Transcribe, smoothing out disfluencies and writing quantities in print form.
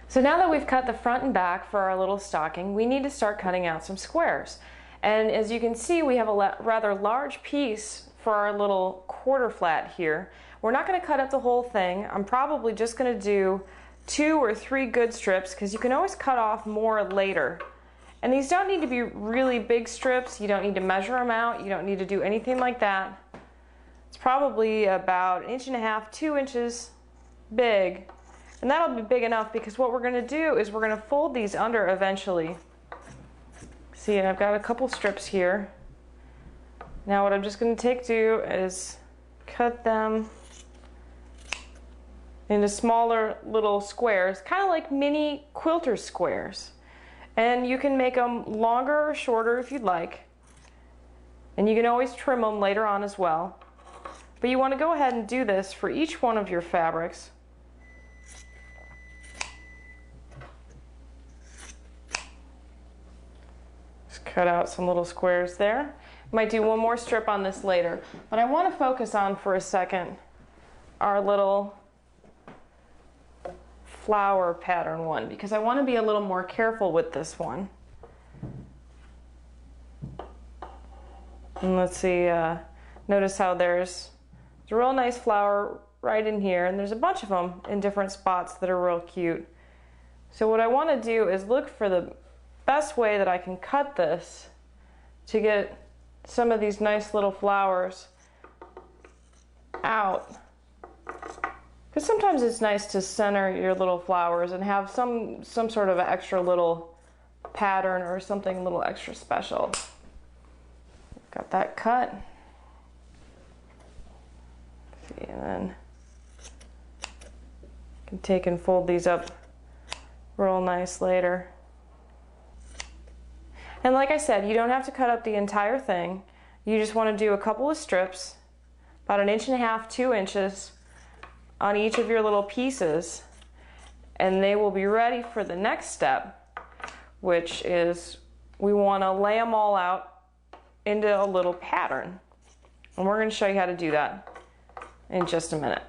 So now that we've cut the front and back for our little stocking, we need to start cutting out some squares. And as you can see, we have a rather large piece for our little quarter flat here. We're not going to cut up the whole thing. I'm probably just going to do 2 or 3 good strips because you can always cut off more later. And these don't need to be really big strips. You don't need to measure them out. You don't need to do anything like that. It's probably about 1.5 inches, 2 inches big. And that'll be big enough because what we're going to do is we're going to fold these under eventually. See, I've got a couple strips here. Now what I'm just going to do is cut them into smaller little squares, kind of like mini quilter squares. And you can make them longer or shorter if you'd like. And you can always trim them later on as well. But you want to go ahead and do this for each one of your fabrics. Cut out some little squares there. Might do one more strip on this later, but I want to focus on for a second our little flower pattern one because I want to be a little more careful with this one. And let's see, notice how there's a real nice flower right in here, and there's a bunch of them in different spots that are real cute. So what I want to do is look for the best way that I can cut this to get some of these nice little flowers out. Because sometimes it's nice to center your little flowers and have some sort of extra little pattern or something a little extra special. Got that cut. See, and then you can take and fold these up real nice later. And like I said, you don't have to cut up the entire thing. You just want to do a couple of strips, about 1.5 inches, 2 inches on each of your little pieces, and they will be ready for the next step, which is we want to lay them all out into a little pattern. And we're going to show you how to do that in just a minute.